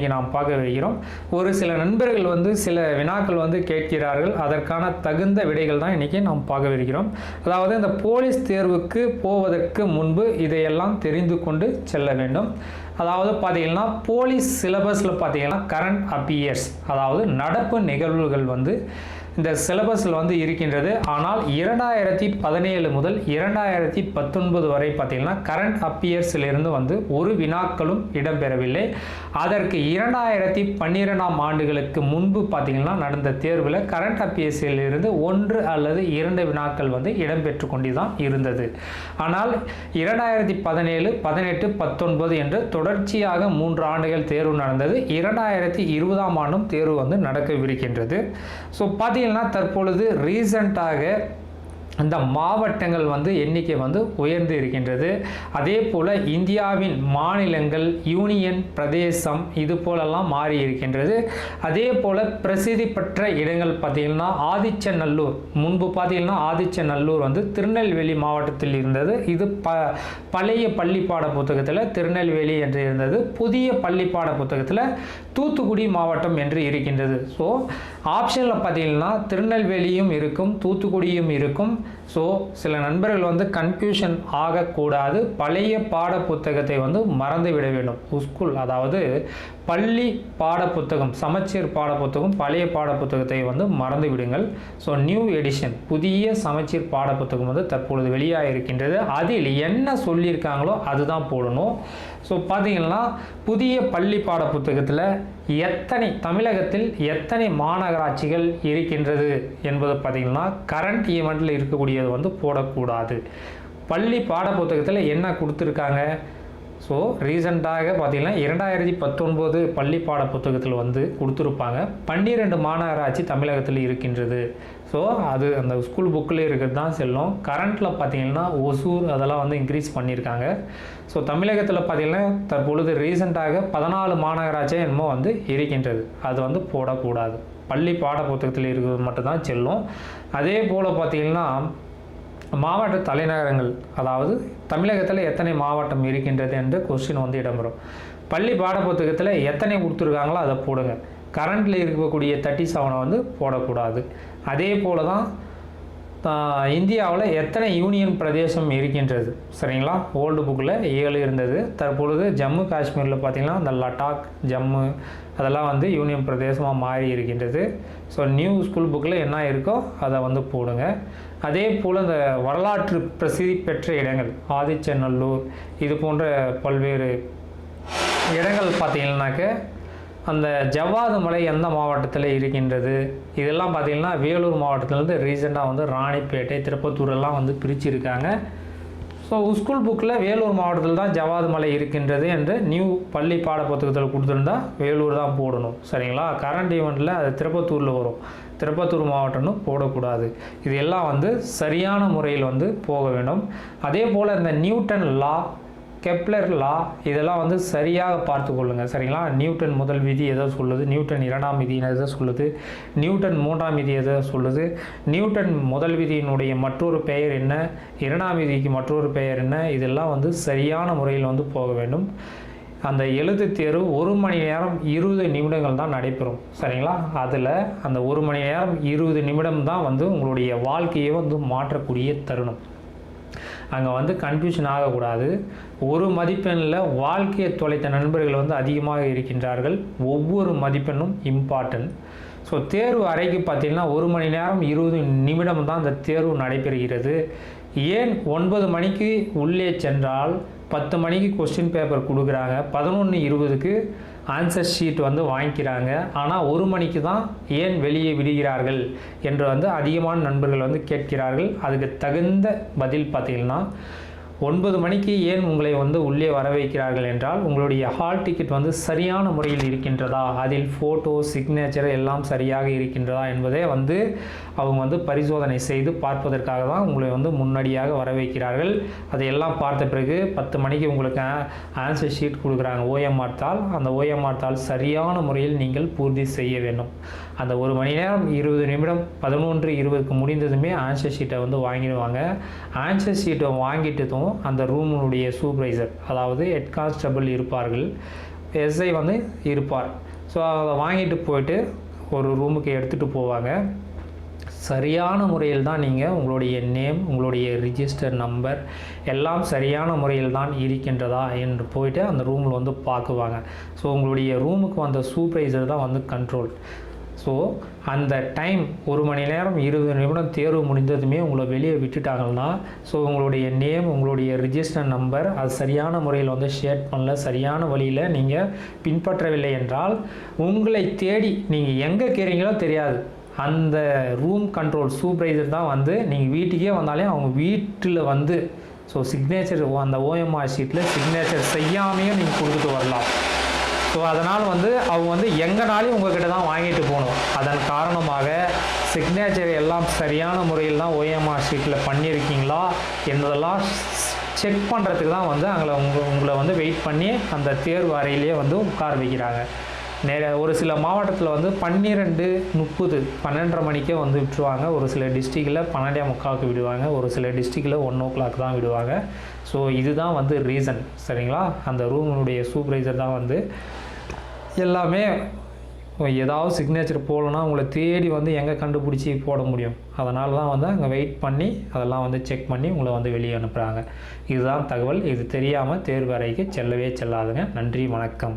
இன்றைக்கி நாம் பார்க்க வருகிறோம். ஒரு சில நண்பர்கள் வந்து சில வினாக்கள் வந்து கேட்கிறார்கள், அதற்கான தகுந்த விடைகள் தான் இன்றைக்கி நாம் பார்க்க வருகிறோம். அதாவது இந்த போலீஸ் தேர்வுக்கு போவதற்கு முன்பு இதையெல்லாம் தெரிந்து கொண்டு செல்ல வேண்டும். அதாவது பார்த்தீங்கன்னா போலீஸ் சிலபஸில் பார்த்தீங்கன்னா கரண்ட் அஃபேர்ஸ், அதாவது நடப்பு நிகழ்வுகள் வந்து இந்த சிலபஸில் வந்து இருக்கின்றது. ஆனால் 2017 முதல் 2019 வரை பார்த்தீங்கன்னா கரண்ட் அஃபேர்ஸிலிருந்து வந்து ஒரு வினாக்களும் இடம்பெறவில்லை. அதற்கு 2012ஆம் ஆண்டுகளுக்கு முன்பு பார்த்தீங்கன்னா நடந்த தேர்வில் கரண்ட் அஃபேர்ஸிலிருந்து 1 அல்லது 2 வினாக்கள் வந்து இடம்பெற்று கொண்டு தான் இருந்தது. ஆனால் 2017, 18, 19 என்று தொடர்ச்சியாக 3 ஆண்டுகள் தேர்வு நடந்தது. 2020ஆம் ஆண்டும் தேர்வு வந்து நடக்கவிருக்கின்றது. ஸோ பார்த்தீங்கன்னா தற்பொழுது ரீசண்டாக அந்த மாவட்டங்கள் வந்து எண்ணிக்கை வந்து உயர்ந்து இருக்கின்றது. அதே போல் இந்தியாவின் மாநிலங்கள், யூனியன் பிரதேசம் இது போலெல்லாம் மாறி இருக்கின்றது. அதே போல் பிரசித்தி பெற்ற இடங்கள் பார்த்திங்கன்னா ஆதிச்சநல்லூர், முன்பு பார்த்திங்கன்னா ஆதிச்சநல்லூர் வந்து திருநெல்வேலி மாவட்டத்தில் இருந்தது. இது பழைய பள்ளி பாட புத்தகத்தில் திருநெல்வேலி என்று இருந்தது. புதிய பள்ளி பாட புத்தகத்தில் தூத்துக்குடி மாவட்டம் என்று இருக்கின்றது. ஸோ ஆப்ஷனில் பார்த்திங்கன்னா திருநெல்வேலியும் இருக்கும், தூத்துக்குடியும் இருக்கும். ஸோ சில நண்பர்கள் வந்து கன்ஃபியூஷன் ஆகக்கூடாது. பழைய பாட புத்தகத்தை வந்து மறந்து விட வேண்டும். ஸ்கூல் அதாவது பள்ளி பாட புத்தகம், சமச்சீர் பாட புத்தகம், பழைய பாட புத்தகத்தை வந்து மறந்து விடுங்கள். ஸோ நியூ எடிஷன், புதிய சமச்சீர் பாட புத்தகம் வந்து தற்பொழுது வெளியாக இருக்கின்றது. அதில் என்ன சொல்லியிருக்காங்களோ அதுதான் போடணும். ஸோ பார்த்தீங்கன்னா புதிய பள்ளி பாட புத்தகத்தில் தமிழகத்தில் எத்தனை மாநகராட்சிகள் இருக்கின்றது என்பது பார்த்தீங்கன்னா கரண்ட் ஈவெண்ட்டில் இருக்கக்கூடியது வந்து போடக்கூடாது. பள்ளி பாட புத்தகத்தில் என்ன கொடுத்துருக்காங்க? ஸோ ரீசெண்டாக பார்த்தீங்கன்னா 2019 பள்ளி பாட புத்தகத்தில் வந்து கொடுத்துருப்பாங்க 12 மாநகராட்சி தமிழகத்தில் இருக்கின்றது. ஸோ அது அந்த ஸ்கூல் புக்கில் இருக்கிறது தான் செல்லும். கரண்ட்டில் பார்த்தீங்கன்னா ஒசூர் அதெல்லாம் வந்து இன்க்ரீஸ் பண்ணியிருக்காங்க. ஸோ தமிழகத்தில் பார்த்தீங்கன்னா தற்பொழுது ரீசெண்டாக 14 மாநகராட்சியாக என்னமோ வந்து இருக்கின்றது. அது வந்து போடக்கூடாது. பள்ளி பாட புத்தகத்தில் இருக்கிறது மட்டும்தான் செல்லும். அதே போல் பார்த்தீங்கன்னா மாவட்ட தலைநகரங்கள், அதாவது தமிழகத்தில் எத்தனை மாவட்டம் இருக்கின்றது என்று கொஸ்டின் வந்து இடம்பெறும். பள்ளி பாட புத்தகத்தில் எத்தனை கொடுத்துருக்காங்களோ அதை போடுங்க. கரண்டில் இருக்கக்கூடிய 37 வந்து போடக்கூடாது. அதே போல் தான் இந்தியாவில் எத்தனை யூனியன் பிரதேசம் இருக்கின்றது, சரிங்களா? ஓல்டு புக்கில் 7 இருந்தது. தற்பொழுது ஜம்மு காஷ்மீரில் பார்த்திங்கன்னா இந்த லடாக், ஜம்மு அதெல்லாம் வந்து யூனியன் பிரதேசமாக மாறி இருக்கின்றது. ஸோ நியூ ஸ்கூல் புக்கில் என்ன இருக்கோ அதை வந்து போடுங்க. அதே போல் இந்த வரலாற்று பிரசித்தி பெற்ற இடங்கள் ஆதிச்சநல்லூர் இது போன்ற பல்வேறு இடங்கள் பார்த்திங்கன்னாக்க அந்த ஜவ்வாது மலை எந்த மாவட்டத்தில் இருக்கின்றது, இதெல்லாம் பார்த்திங்கன்னா வேலூர் மாவட்டத்திலேருந்து ரீசெண்டாக வந்து ராணிப்பேட்டை, திருப்பத்தூரெல்லாம் வந்து பிரிச்சிருக்காங்க. ஸோ ஸ்கூல் புக்கில் வேலூர் மாவட்டத்தில் தான் ஜவ்வாது மலை இருக்கின்றது என்று நியூ பள்ளி பாட புத்தகத்தில் கொடுத்துருந்தா வேலூர் தான் போடணும், சரிங்களா? கரண்ட் ஈவெண்ட்டில் அது திருப்பத்தூரில் வரும், திருப்பத்தூர் மாவட்டம்னு போடக்கூடாது. இது எல்லாம் வந்து சரியான முறையில் வந்து போக வேண்டும். அதே போல் இந்த நியூட்டன் லா, கெப்லர் லா இதெல்லாம் வந்து சரியாக பார்த்து கொள்ளுங்கள், சரிங்களா? நியூட்டன் முதல் விதி எதை சொல்லுது, நியூட்டன் 2ஆம் விதி எதை சொல்லுது, நியூட்டன் 3ஆம் விதி எதை சொல்லுது, நியூட்டன் முதல் விதியினுடைய மற்றொரு பெயர் என்ன, 2ஆம் விதிக்கு மற்றொரு பெயர் என்ன, இதெல்லாம் வந்து சரியான முறையில் வந்து போக வேண்டும். அந்த எழுத்து தேர்வு 1 மணி நேரம் 20 நிமிடங்கள் தான் நடைபெறும், சரிங்களா? அதில் அந்த 1 மணி நேரம் 20 நிமிடம் தான் வந்து உங்களுடைய வாழ்க்கையை வந்து மாற்றக்கூடிய தருணம். அங்கே வந்து கன்ஃபியூஷன் ஆகக்கூடாது. ஒரு மதிப்பெண்ணில் வாழ்க்கையை தொலைத்த நண்பர்கள் வந்து அதிகமாக இருக்கின்றார்கள். ஒவ்வொரு மதிப்பெண்ணும் இம்பார்ட்டன்ட். ஸோ தேர்வு அறைக்கு பார்த்திங்கன்னா 1 மணி நேரம் 20 நிமிடம் தான் அந்த தேர்வு நடைபெறுகிறது. ஏன் 9 மணிக்கு உள்ளே சென்றால் 10 மணிக்கு கொஸ்டின் பேப்பர் கொடுக்குறாங்க, 11:20க்கு ஆன்சர் ஷீட் வந்து வாங்கிக்கிறாங்க, ஆனால் 1 மணிக்கு தான் ஏன் வெளியே விடுகிறார்கள் என்று வந்து அதிகமான நண்பர்கள் வந்து கேட்கிறார்கள். அதுக்கு தகுந்த பதில் பார்த்திங்கன்னா 9 மணிக்கு ஏன் உங்களை வந்து உள்ளே வர வைக்கிறார்கள் என்றால் உங்களுடைய ஹால் டிக்கெட் வந்து சரியான முறையில் இருக்கின்றதா, அதில் ஃபோட்டோ சிக்னேச்சர் எல்லாம் சரியாக இருக்கின்றதா என்பதை வந்து அவங்க வந்து பரிசோதனை செய்து பார்ப்பதற்காக தான் உங்களை வந்து முன்னாடியாக வர வைக்கிறார்கள். அதையெல்லாம் பார்த்த பிறகு 10 மணிக்கு உங்களுக்கு ஆன்சர் ஷீட் கொடுக்குறாங்க, ஓஎம்ஆர் தாள். அந்த ஓஎம்ஆர் தாள் சரியான முறையில் நீங்கள் பூர்த்தி செய்ய வேண்டும். அந்த 1 மணி நேரம் 20 நிமிடம் 11:20க்கு முடிந்ததுமே ஆன்சர் ஷீட்டை வந்து வாங்கிடுவாங்க. ஆன்சர் ஷீட்டை வாங்கிட்டதும் அந்த ரூமுடைய சூப்பர்வைசர், அதாவது ஹெட் கான்ஸ்டபிள் இருப்பார்கள், எஸ்ஐ வந்து இருப்பார். ஸோ அதை வாங்கிட்டு போயிட்டு ஒரு ரூமுக்கு எடுத்துகிட்டு போவாங்க. சரியான முறையில் தான் நீங்கள் உங்களுடைய நேம், உங்களுடைய ரிஜிஸ்டர் நம்பர் எல்லாம் சரியான முறையில் தான் இருக்கின்றதா என்று போயிட்டு அந்த ரூமில் வந்து பார்க்குவாங்க. ஸோ உங்களுடைய ரூமுக்கு வந்த சூப்பர்வைசர் தான் வந்து கண்ட்ரோல். ஸோ அந்த டைம் 1 மணி நேரம் 20 நிமிடம் தேர்வு முடிந்ததுமே உங்களை வெளியே விட்டுட்டாங்கன்னா, ஸோ உங்களுடைய நேம், உங்களுடைய ரிஜிஸ்டர் நம்பர் அது சரியான முறையில் வந்து ஷேர் பண்ணல, சரியான வழியில் நீங்கள் பின்பற்றவில்லை என்றால் உங்களை தேடி நீங்கள் எங்கே இருக்கிறீங்களோ தெரியாது. அந்த ரூம் கண்ட்ரோல் சூப்பர்வைசர் தான் வந்து நீங்கள் வீட்டுக்கே வந்தாலே அவங்க வீட்டில் வந்து ஸோ சிக்னேச்சர் அந்த ஓஎம்ஆர் ஷீட்டில் சிக்னேச்சர் செய்யாமையும் நீங்கள் கொடுத்துட்டு வரலாம். ஸோ அதனால் வந்து அவங்க வந்து எங்கேனாலும் உங்கள்கிட்ட தான் வாங்கிட்டு போகணும். அதன் காரணமாக சிக்னேச்சர் எல்லாம் சரியான முறையில் தான் ஓஎம்ஆர் ஷீட்டில் பண்ணியிருக்கீங்களா என்பதெல்லாம் செக் பண்ணுறதுக்கு தான் வந்து உங்களை வந்து வெயிட் பண்ணி அந்த தேர்வு அறையிலேயே வந்து உட்கார வைக்கிறாங்க. ஒரு சில மாவட்டத்தில் வந்து 12:30 12:30 மணிக்கே வந்து விட்டுருவாங்க. ஒரு சில டிஸ்ட்ரிக்டில் 12:45 விடுவாங்க. ஒரு சில டிஸ்ட்ரிக்டில் 1:00 தான் விடுவாங்க. ஸோ இதுதான் வந்து ரீசன். சரிங்களா? அந்த ரூமுடைய சூப்பர்வைசர் தான் வந்து எல்லாமே. ஏதாவது சிக்னேச்சர் போடலன்னா உங்களை தேடி வந்து எங்கே கண்டுபிடிச்சி போட முடியும். அதனால தான் வந்து அங்கே வெயிட் பண்ணி அதெல்லாம் வந்து செக் பண்ணி உங்களை வந்து வெளியே அனுப்புகிறாங்க. இதுதான் தகவல். இது தெரியாமல் தேர்வு அறைக்கு செல்லவே செல்லாதுங்க. நன்றி, வணக்கம்.